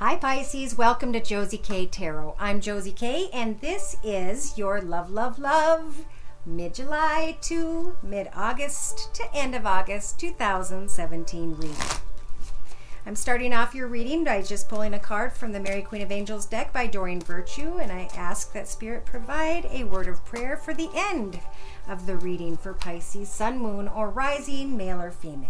Hi Pisces, welcome to Josie K Tarot. I'm Josie K and this is your love, mid-July to mid-August to end of August 2017 reading. I'm starting off your reading by just pulling a card from the Mary Queen of Angels deck by Doreen Virtue, and I ask that Spirit provide a word of prayer for the end of the reading for Pisces, Sun, Moon, or Rising, male or female.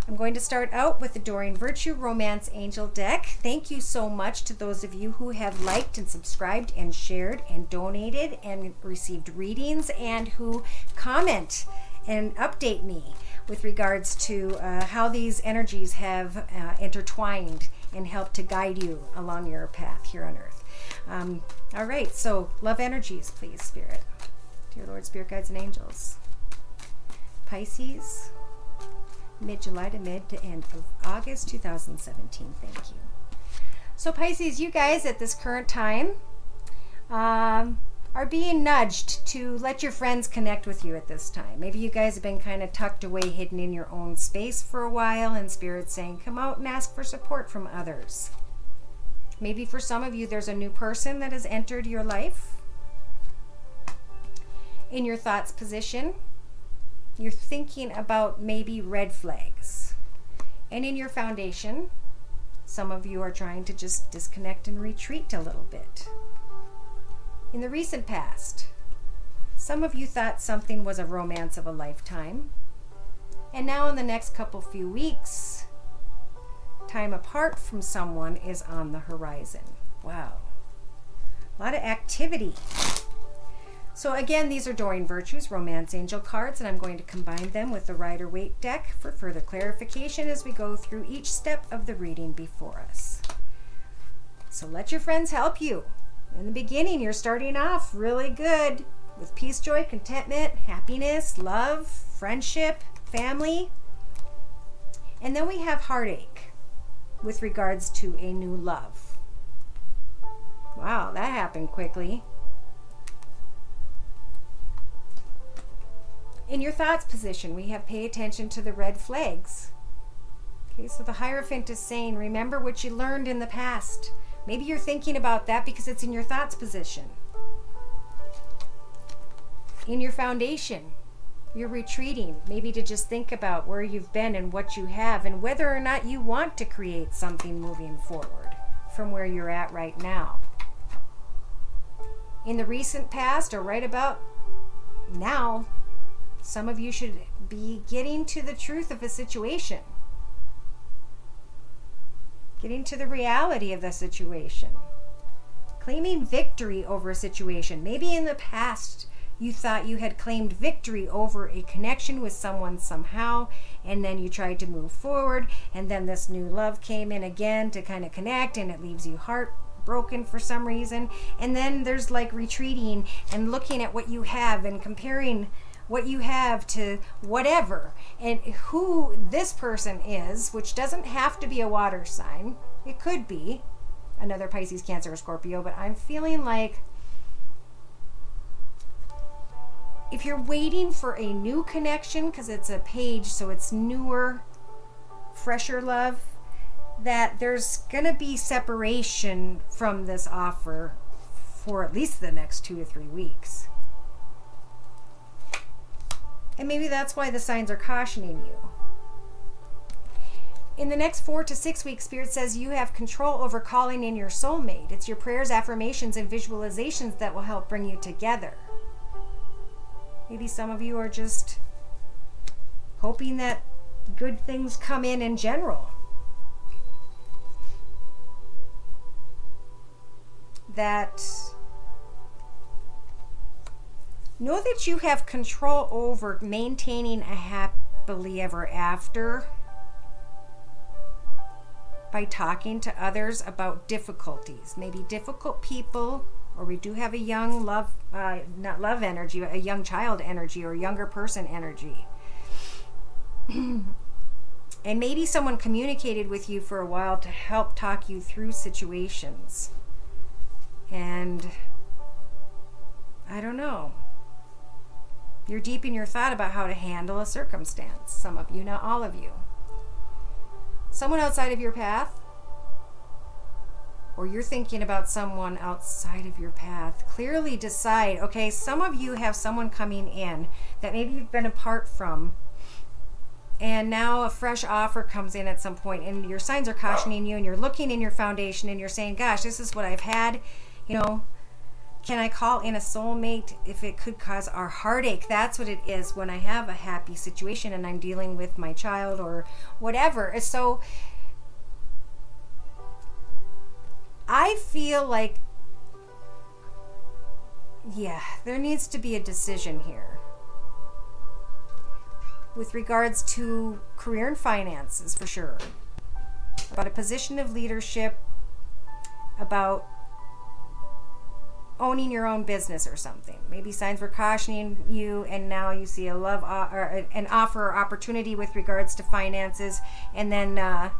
I'm going to start out with the Doreen Virtue Romance Angel deck. Thank you so much to those of you who have liked and subscribed and shared and donated and received readings and who comment and update me with regards to how these energies have intertwined and helped to guide you along your path here on Earth. All right, so love energies, please, Spirit. Dear Lord, Spirit Guides and Angels. Pisces, mid-July to mid to end of August 2017. Thank you. So Pisces, you guys at this current time are being nudged to let your friends connect with you at this time. Maybe you guys have been kind of tucked away, hidden in your own space for a while, and Spirit's saying, come out and ask for support from others. Maybe for some of you, there's a new person that has entered your life. In your thoughts position, you're thinking about maybe red flags. And in your foundation, some of you are trying to just disconnect and retreat a little bit. In the recent past, some of you thought something was a romance of a lifetime. And now in the next few weeks, time apart from someone is on the horizon. Wow. A lot of activity. So again, these are Doreen Virtue's Romance Angel cards, and I'm going to combine them with the Rider-Waite deck for further clarification as we go through each step of the reading before us. So let your friends help you. In the beginning, you're starting off really good with peace, joy, contentment, happiness, love, friendship, family. And then we have heartache with regards to a new love. Wow, that happened quickly. In your thoughts position, we have pay attention to the red flags. Okay, so the Hierophant is saying, remember what you learned in the past. Maybe you're thinking about that because it's in your thoughts position. In your foundation, you're retreating, maybe to just think about where you've been and what you have and whether or not you want to create something moving forward from where you're at right now. In the recent past, or right about now, some of you should be getting to the truth of a situation. Getting to the reality of the situation. Claiming victory over a situation. Maybe in the past you thought you had claimed victory over a connection with someone somehow, and then you tried to move forward, and then this new love came in again to kind of connect, and it leaves you heartbroken for some reason. And then there's like retreating and looking at what you have and comparing what you have to whatever, and who this person is, which doesn't have to be a water sign. It could be another Pisces, Cancer, or Scorpio, but I'm feeling like if you're waiting for a new connection, because it's a page, so it's newer, fresher love, that there's going to be separation from this offer for at least the next 2 to 3 weeks. And maybe that's why the signs are cautioning you. In the next 4 to 6 weeks, Spirit says you have control over calling in your soulmate. It's your prayers, affirmations, and visualizations that will help bring you together. Maybe some of you are just hoping that good things come in general. Know that you have control over maintaining a happily ever after by talking to others about difficulties, maybe difficult people, or we do have a young not love energy, a young child energy or younger person energy. And maybe someone communicated with you for a while to help talk you through situations. And I don't know. You're deep in your thought about how to handle a circumstance. Some of you, not all of you. Someone outside of your path or you're thinking about someone outside of your path, clearly decide, okay, some of you have someone coming in that maybe you've been apart from, and now a fresh offer comes in at some point, and your signs are cautioning you, and you're looking in your foundation, and you're saying, gosh, this is what I've had, you know, can I call in a soulmate if it could cause our heartache? That's what it is when I have a happy situation and I'm dealing with my child or whatever. So I feel like, yeah, there needs to be a decision here with regards to career and finances, for sure, about a position of leadership, about owning your own business or something. Maybe signs were cautioning you, and now you see a love or an offer or opportunity with regards to finances, and then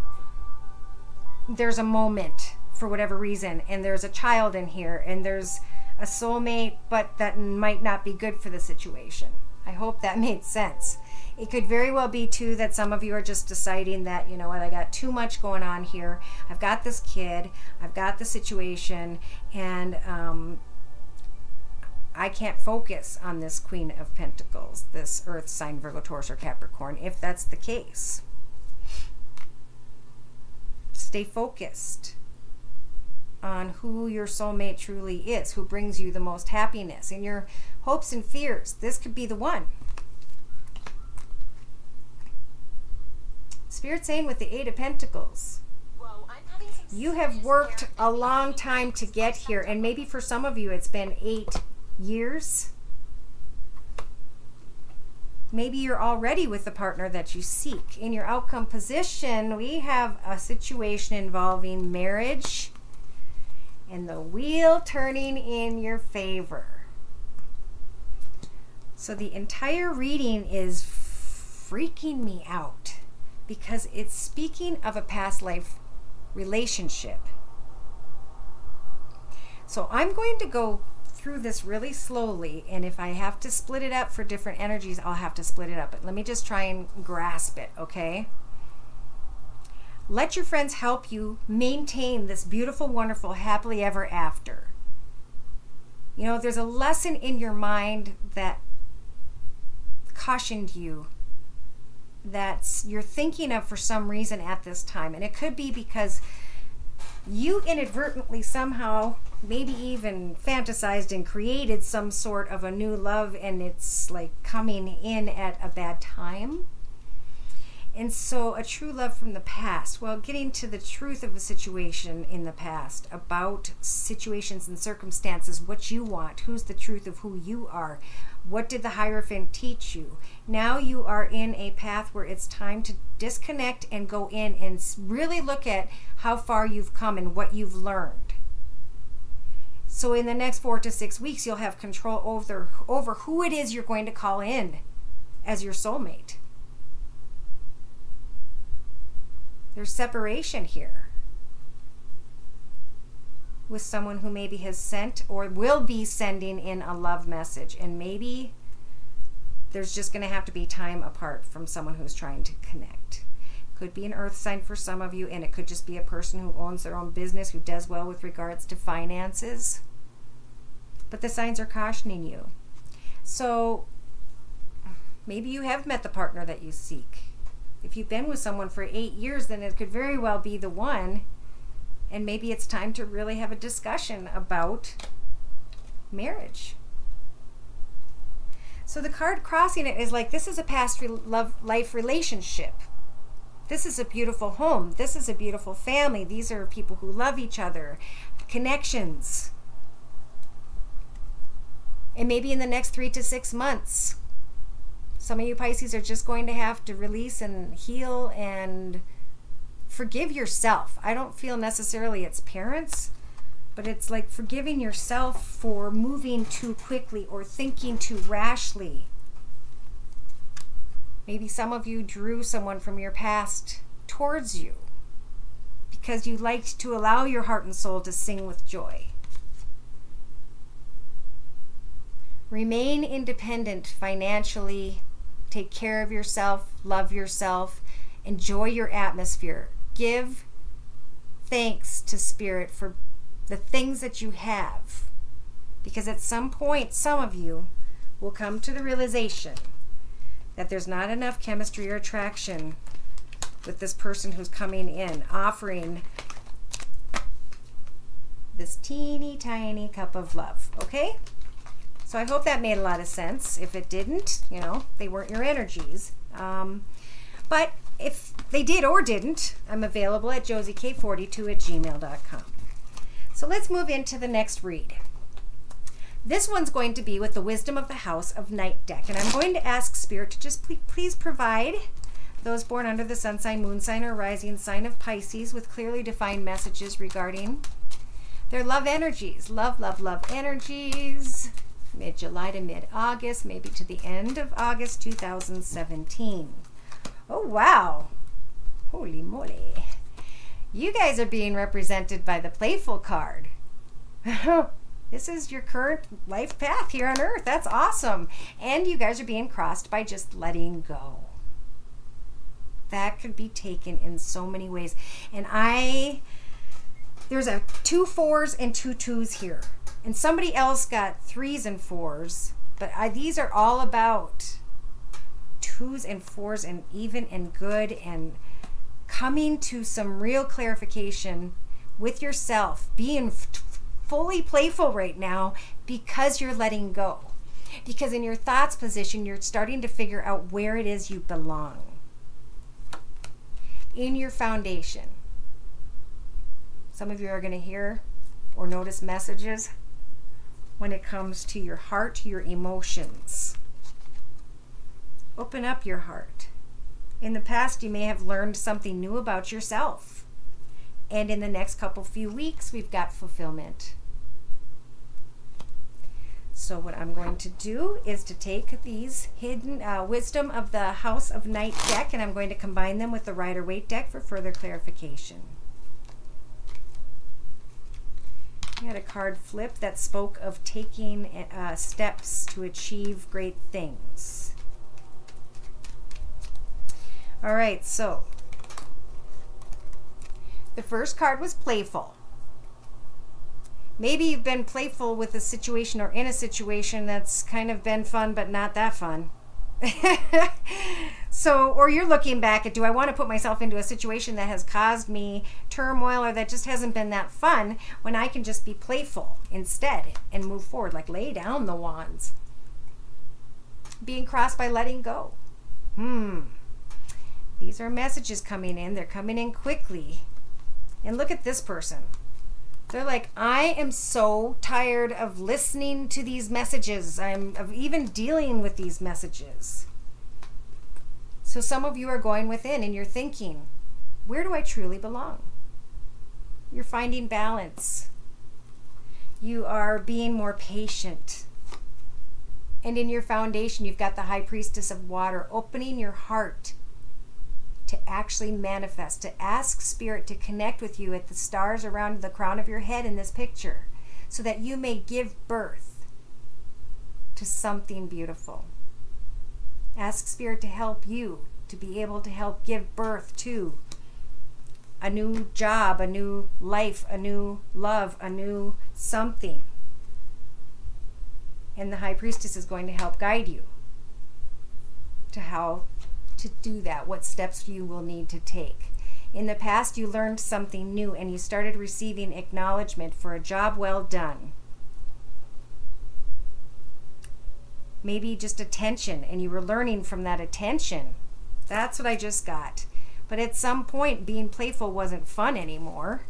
there's a moment for whatever reason, and there's a child in here, and there's a soulmate, but that might not be good for the situation. I hope that made sense. It could very well be too that some of you are just deciding that, you know what, I got too much going on here. I've got this kid, I've got the situation, and I can't focus on this Queen of Pentacles, this Earth sign, Virgo, Taurus, or Capricorn. If that's the case, stay focused on who your soulmate truly is, who brings you the most happiness in your hopes and fears. This could be the one. Spirit saying with the Eight of Pentacles, you have worked a long time to get here, and maybe for some of you it's been 8 years. Maybe you're already with the partner that you seek. In your outcome position, we have a situation involving marriage and the wheel turning in your favor. So the entire reading is freaking me out because it's speaking of a past life relationship. So I'm going to go through this really slowly, and if I have to split it up for different energies, I'll have to split it up. But let me just try and grasp it, okay? Let your friends help you maintain this beautiful, wonderful, happily ever after. You know, there's a lesson in your mind that cautioned you that you're thinking of for some reason at this time. And it could be because you inadvertently somehow maybe even fantasized and created some sort of a new love, and it's like coming in at a bad time. And so a true love from the past, well, getting to the truth of a situation in the past, about situations and circumstances, what you want, who's the truth of who you are, what did the Hierophant teach you? Now you are in a path where it's time to disconnect and go in and really look at how far you've come and what you've learned. So in the next 4 to 6 weeks, you'll have control over who it is you're going to call in as your soulmate. There's separation here with someone who maybe has sent or will be sending in a love message, and maybe there's just going to have to be time apart from someone who's trying to connect. Could be an earth sign for some of you, and it could just be a person who owns their own business, who does well with regards to finances. But the signs are cautioning you. So maybe you have met the partner that you seek. If you've been with someone for 8 years, then it could very well be the one, and maybe it's time to really have a discussion about marriage. So the card crossing it is like, this is a past life relationship. This is a beautiful home. This is a beautiful family. These are people who love each other, connections. And maybe in the next 3 to 6 months, some of you Pisces are just going to have to release and heal and forgive yourself. I don't feel necessarily it's parents, but it's like forgiving yourself for moving too quickly or thinking too rashly. Maybe some of you drew someone from your past towards you because you liked to allow your heart and soul to sing with joy. Remain independent financially. Take care of yourself. Love yourself. Enjoy your atmosphere. Give thanks to Spirit for the things that you have. Because at some point, some of you will come to the realization that there's not enough chemistry or attraction with this person who's coming in, offering this teeny tiny cup of love, okay? So I hope that made a lot of sense. If it didn't, you know, they weren't your energies. But if they did or didn't, I'm available at josiek42@gmail.com. So let's move into the next read. This one's going to be with the Wisdom of the House of Night deck. And I'm going to ask Spirit to just please provide those born under the sun sign, moon sign, or rising sign of Pisces with clearly defined messages regarding their love energies. Love, love, love energies. Mid-July to mid-August, maybe to the end of August 2017. Oh, wow. Holy moly. You guys are being represented by the Playful card. This is your current life path here on Earth. That's awesome. And you guys are being crossed by just letting go. That could be taken in so many ways. And there's 2 4s and 2 2s here. And somebody else got 3s and 4s. But these are all about 2s and 4s and even and good and coming to some real clarification with yourself. Being fully playful right now because you're letting go. Because in your thoughts position, you're starting to figure out where it is you belong. In your foundation. Some of you are going to hear or notice messages when it comes to your heart, your emotions. Open up your heart. In the past, you may have learned something new about yourself. And in the next few weeks, we've got fulfillment. So what I'm going to do is to take these hidden Wisdom of the House of Night deck, and I'm going to combine them with the Rider-Waite deck for further clarification. We had a card flip that spoke of taking steps to achieve great things. All right, so the first card was playful. Maybe you've been playful with a situation or in a situation that's kind of been fun, but not that fun. Or you're looking back at, do I want to put myself into a situation that has caused me turmoil or that just hasn't been that fun, when I can just be playful instead and move forward, like lay down the wands. Being crossed by letting go. These are messages coming in. They're coming in quickly. And look at this person. They're like, I am so tired of listening to these messages. of even dealing with these messages. So some of you are going within and you're thinking, where do I truly belong? You're finding balance. You are being more patient. And in your foundation, you've got the High Priestess of Water, opening your heart to actually manifest, to ask Spirit to connect with you at the stars around the crown of your head in this picture, so that you may give birth to something beautiful. Ask Spirit to help you to be able to help give birth to a new job, a new life, a new love, a new something. And the High Priestess is going to help guide you to how to do that, what steps you will need to take. In the past, you learned something new and you started receiving acknowledgement for a job well done. Maybe just attention, and you were learning from that attention. That's what I just got. But at some point, being playful wasn't fun anymore.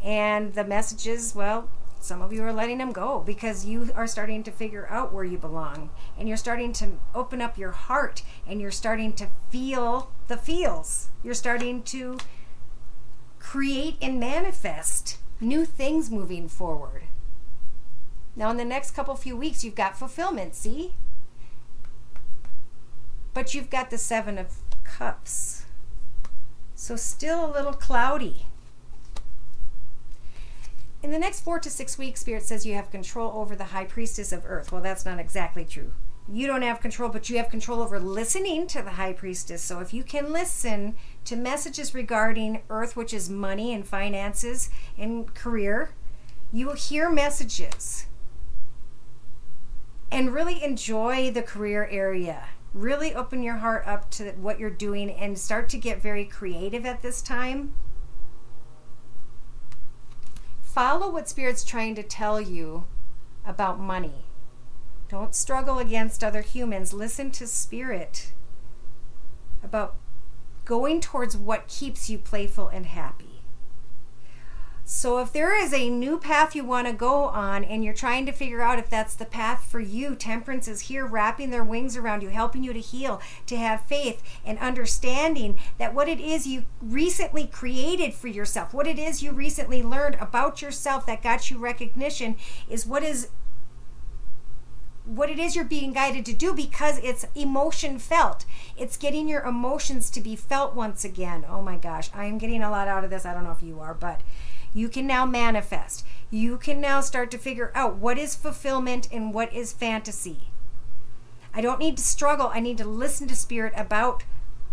And the messages, well, some of you are letting them go because you are starting to figure out where you belong. And you're starting to open up your heart, and you're starting to feel the feels. You're starting to create and manifest new things moving forward. Now, in the next few weeks, you've got fulfillment, see? But you've got the 7 of Cups. So still a little cloudy. In the next 4 to 6 weeks, Spirit says you have control over the High Priestess of Earth. Well, that's not exactly true. You don't have control, but you have control over listening to the High Priestess. So if you can listen to messages regarding Earth, which is money and finances and career, You will hear messages. And really enjoy the career area. Really open your heart up to what you're doing and start to get very creative at this time. Follow what Spirit's trying to tell you about money. Don't struggle against other humans. Listen to Spirit about going towards what keeps you playful and happy. So if there is a new path you want to go on and you're trying to figure out if that's the path for you, Temperance is here wrapping their wings around you, helping you to heal, to have faith and understanding that what it is you recently created for yourself, what it is you recently learned about yourself that got you recognition is what it is you're being guided to do, because it's emotion felt. It's getting your emotions to be felt once again. Oh my gosh, I am getting a lot out of this. I don't know if you are, but you can now manifest. You can now start to figure out what is fulfillment and what is fantasy. I don't need to struggle. I need to listen to Spirit about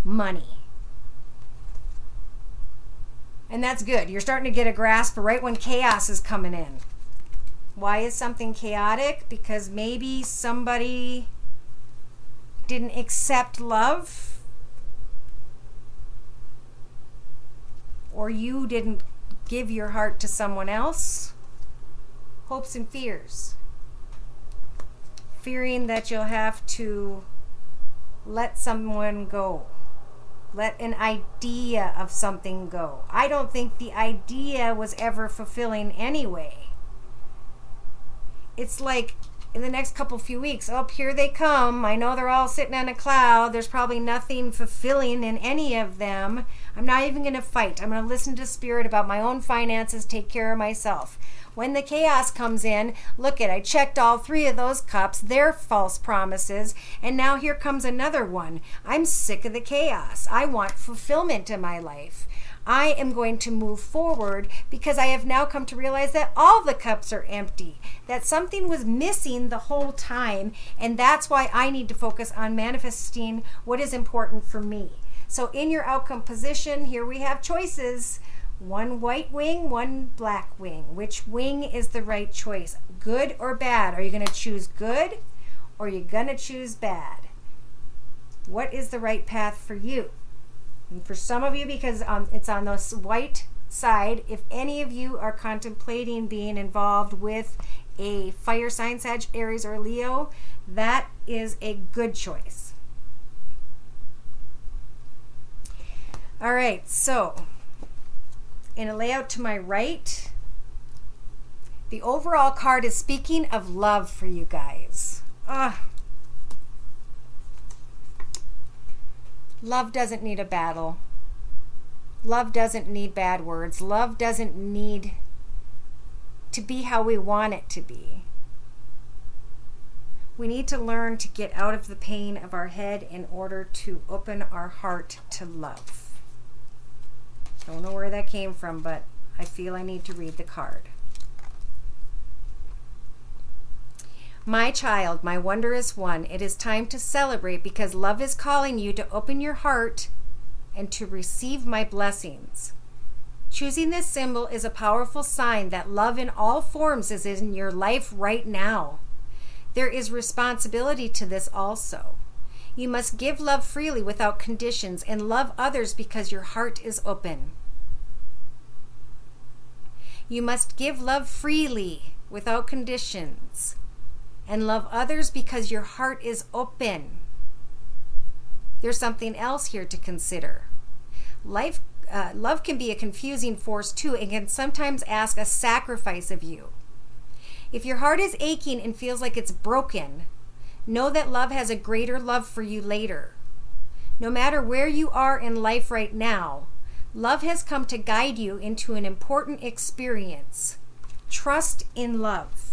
money. And that's good. You're starting to get a grasp right when chaos is coming in. Why is something chaotic? Because maybe somebody didn't accept love, or you didn't give your heart to someone else. Hopes and fears. Fearing that you'll have to let someone go. Let an idea of something go. I don't think the idea was ever fulfilling anyway. It's like in the next few weeks, oh, here they come. I know they're all sitting on a cloud. There's probably nothing fulfilling in any of them. I'm not even going to fight. I'm going to listen to Spirit about my own finances, take care of myself. When the chaos comes in, look I checked all 3 of those cups. They're false promises. And now here comes another one. I'm sick of the chaos. I want fulfillment in my life. I am going to move forward because I have now come to realize that all the cups are empty, that something was missing the whole time, and that's why I need to focus on manifesting what is important for me. So in your outcome position, here we have choices. 1 white wing, 1 black wing. Which wing is the right choice? Good or bad? Are you going to choose good or are you going to choose bad? What is the right path for you? And for some of you, because it's on the white side, if any of you are contemplating being involved with a fire sign, Sag, Aries, or Leo, that is a good choice. All right, so in a layout to my right, the overall card is speaking of love for you guys. Love doesn't need a battle. Love doesn't need bad words. Love doesn't need to be how we want it to be. We need to learn to get out of the pain of our head in order to open our heart to love. Don't know where that came from, but I feel I need to read the card. My child, my wondrous one, it is time to celebrate because love is calling you to open your heart and to receive my blessings. Choosing this symbol is a powerful sign that love in all forms is in your life right now. There is responsibility to this also. You must give love freely without conditions and love others because your heart is open. You must give love freely without conditions and love others because your heart is open. There's something else here to consider. Love can be a confusing force too and can sometimes ask a sacrifice of you. If your heart is aching and feels like it's broken, know that love has a greater love for you later. No matter where you are in life right now, love has come to guide you into an important experience. Trust in love.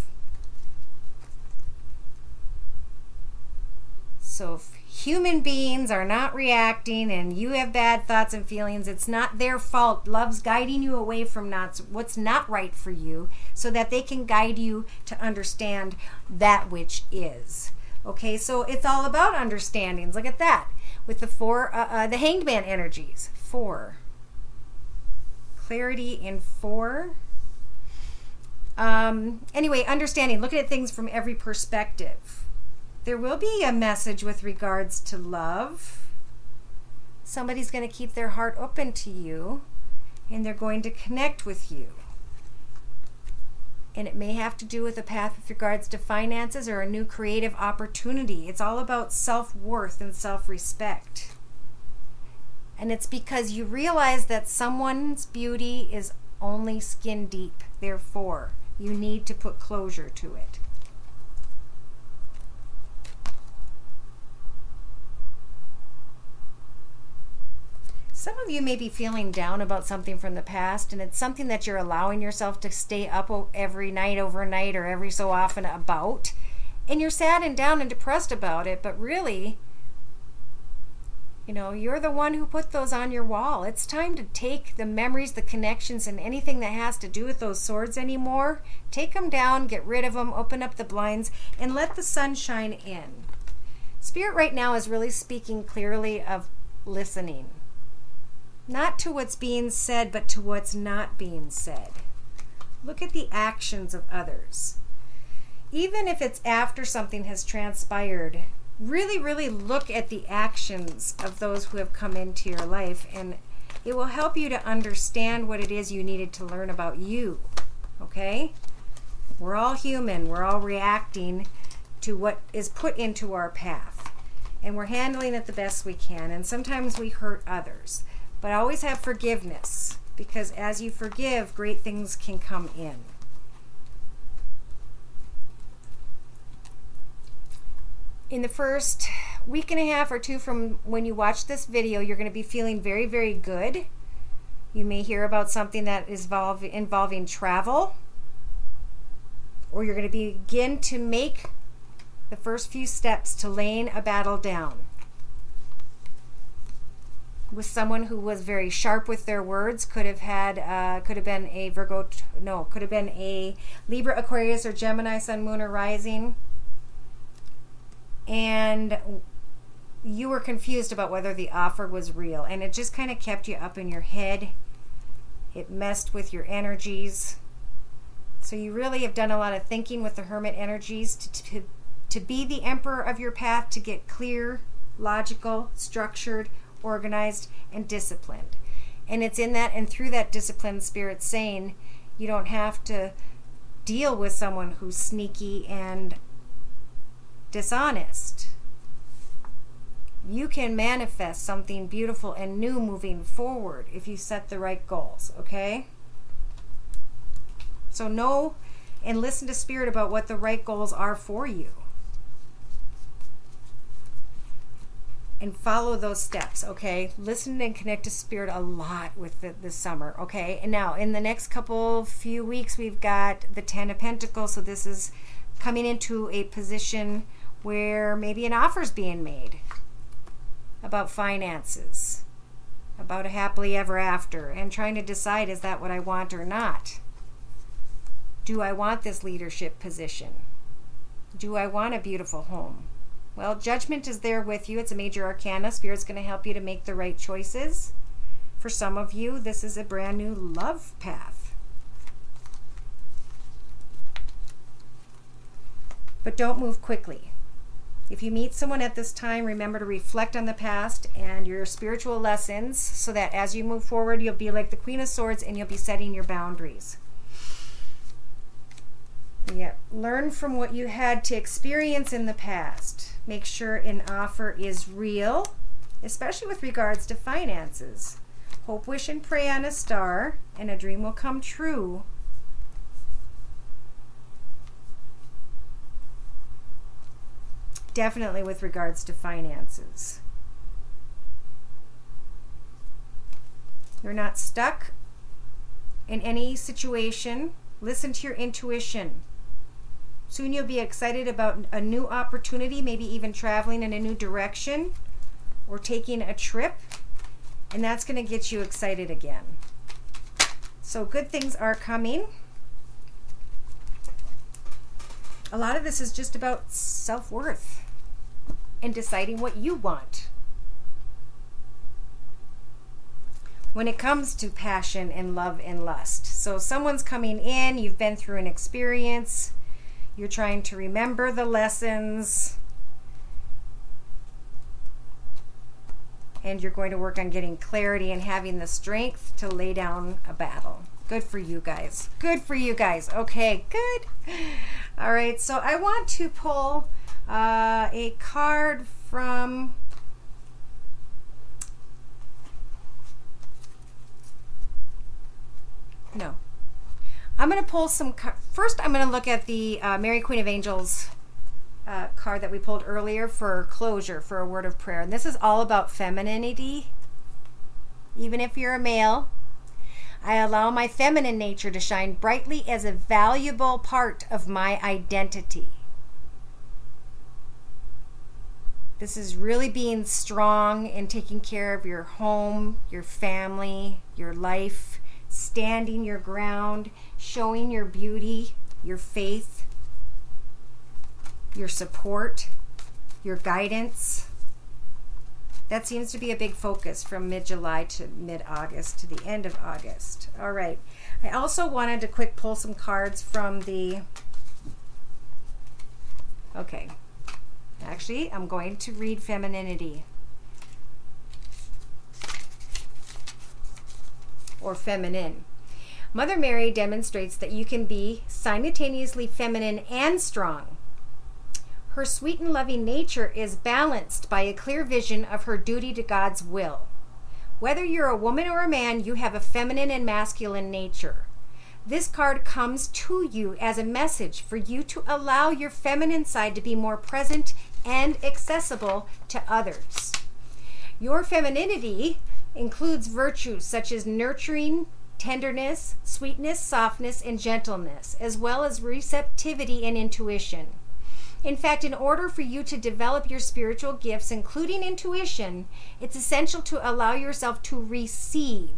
So if human beings are not reacting and you have bad thoughts and feelings, it's not their fault. Love's guiding you away from what's not right for you so that they can guide you to understand that which is. Okay, so it's all about understandings. Look at that. With the the Hanged Man energies. 4. Clarity in 4. Anyway, understanding, looking at things from every perspective. There will be a message with regards to love. Somebody's going to keep their heart open to you, and they're going to connect with you. And it may have to do with a path with regards to finances or a new creative opportunity. It's all about self-worth and self-respect. And it's because you realize that someone's beauty is only skin deep. Therefore, you need to put closure to it. Some of you may be feeling down about something from the past, and it's something that you're allowing yourself to stay up every night, overnight, or every so often about. And you're sad and down and depressed about it, but really, you know, you're the one who put those on your wall. It's time to take the memories, the connections, and anything that has to do with those swords anymore. Take them down, get rid of them, open up the blinds, and let the sun shine in. Spirit right now is really speaking clearly of listening. Not to what's being said, but to what's not being said. Look at the actions of others. Even if it's after something has transpired, really look at the actions of those who have come into your life, and it will help you to understand what it is you needed to learn about you. Okay? We're all human. We're all reacting to what is put into our path, and we're handling it the best we can, and sometimes we hurt others. But always have forgiveness, because as you forgive, great things can come in. In the first week and a half or two from when you watch this video, you're going to be feeling very good. You may hear about something that is involving travel, or you're going to begin to make the first few steps to laying a battle down with someone who was very sharp with their words. Could have been a Libra, Aquarius, or Gemini, Sun, Moon, or Rising. And you were confused about whether the offer was real, and it just kind of kept you up in your head. It messed with your energies. So you really have done a lot of thinking with the Hermit energies to be the emperor of your path, to get clear, logical, structured, organized, and disciplined. And it's in that and through that discipline, Spirit's saying you don't have to deal with someone who's sneaky and dishonest. You can manifest something beautiful and new moving forward if you set the right goals, okay? So know and listen to Spirit about what the right goals are for you. And follow those steps, okay? Listen and connect to Spirit a lot with this summer, okay? And now, in the next few weeks, we've got the Ten of Pentacles. So this is coming into a position where maybe an offer's being made about finances, about a happily ever after, and trying to decide, is that what I want or not? Do I want this leadership position? Do I want a beautiful home? Well, Judgment is there with you. It's a major arcana. Spirit's going to help you to make the right choices. For some of you, this is a brand new love path. But don't move quickly. If you meet someone at this time, remember to reflect on the past and your spiritual lessons, so that as you move forward, you'll be like the Queen of Swords and you'll be setting your boundaries. Yeah, learn from what you had to experience in the past. Make sure an offer is real, especially with regards to finances. Hope, wish, and pray on a star, and a dream will come true. Definitely with regards to finances. You're not stuck in any situation. Listen to your intuition. Soon you'll be excited about a new opportunity, maybe even traveling in a new direction or taking a trip, and that's going to get you excited again. So good things are coming. A lot of this is just about self-worth and deciding what you want. when it comes to passion and love and lust. So someone's coming in, you've been through an experience, you're trying to remember the lessons, and you're going to work on getting clarity and having the strength to lay down a battle. Good for you guys. Good for you guys. Okay, good. All right, so I want to pull a card from... No. I'm going to pull some... First, I'm going to look at the Mary Queen of Angels card that we pulled earlier for closure, for a word of prayer. And this is all about femininity. Even if you're a male, I allow my feminine nature to shine brightly as a valuable part of my identity. This is really being strong and taking care of your home, your family, your life, standing your ground, showing your beauty, your faith, your support, your guidance. That seems to be a big focus from mid-July to mid-August to the end of August. All right. I also wanted to quick pull some cards from the... Okay. Actually, I'm going to read femininity. Or feminine. Mother Mary demonstrates that you can be simultaneously feminine and strong. Her sweet and loving nature is balanced by a clear vision of her duty to God's will. Whether you're a woman or a man, you have a feminine and masculine nature. This card comes to you as a message for you to allow your feminine side to be more present and accessible to others. Your femininity includes virtues such as nurturing, tenderness, sweetness, softness, and gentleness, as well as receptivity and intuition. In fact, in order for you to develop your spiritual gifts, including intuition, it's essential to allow yourself to receive.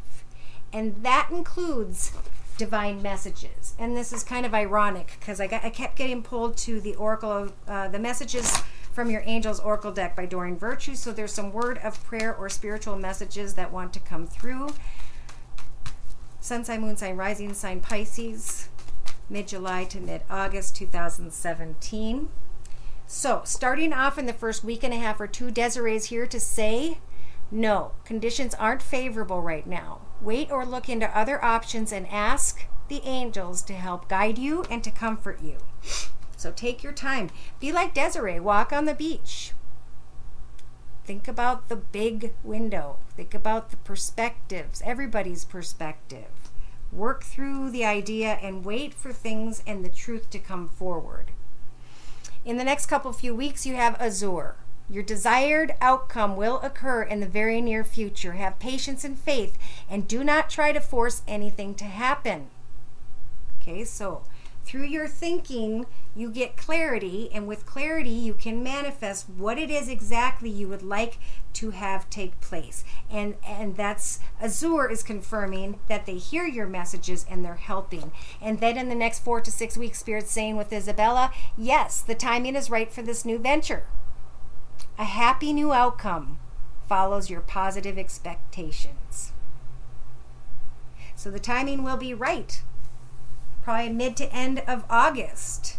And that includes divine messages. And this is kind of ironic because I kept getting pulled to the Oracle of the Messages from Your Angels Oracle deck by Doreen Virtue. So there's some word of prayer or spiritual messages that want to come through. Sun sign, moon sign, rising sign, Pisces, mid-July to mid-August 2017. So, starting off in the first week and a half or two, Desiree is here to say, no, conditions aren't favorable right now. Wait or look into other options and ask the angels to help guide you and to comfort you. So take your time. Be like Desiree. Walk on the beach. Think about the big window. Think about the perspectives, everybody's perspective. Work through the idea and wait for things and the truth to come forward. In the next few weeks, you have Azure. Your desired outcome will occur in the very near future. Have patience and faith, and do not try to force anything to happen. Okay, so through your thinking, you get clarity, and with clarity, you can manifest what it is exactly you would like to have take place. And that's, Azure is confirming that they hear your messages and they're helping. And then in the next 4 to 6 weeks, Spirit's saying with Isabella, yes, the timing is right for this new venture. A happy new outcome follows your positive expectations. So the timing will be right, probably mid to end of August,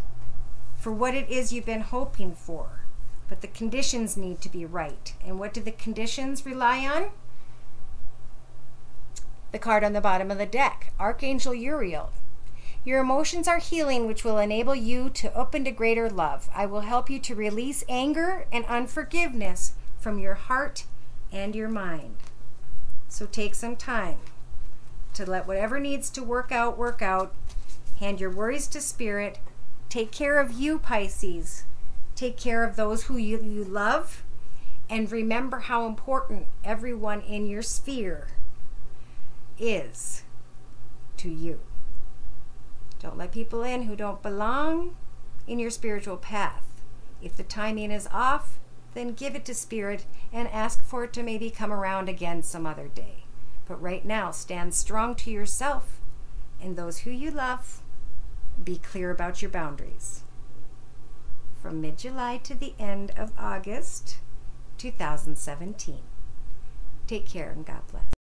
for what it is you've been hoping for. But the conditions need to be right. And what do the conditions rely on? The card on the bottom of the deck, Archangel Uriel. Your emotions are healing, which will enable you to open to greater love. I will help you to release anger and unforgiveness from your heart and your mind. So take some time to let whatever needs to work out. Hand your worries to Spirit. Take care of you, Pisces. Take care of those who you love. And remember how important everyone in your sphere is to you. Don't let people in who don't belong in your spiritual path. If the timing is off, then give it to Spirit and ask for it to maybe come around again some other day. But right now, stand strong to yourself and those who you love. Be clear about your boundaries. From mid-July to the end of August 2017. Take care and God bless.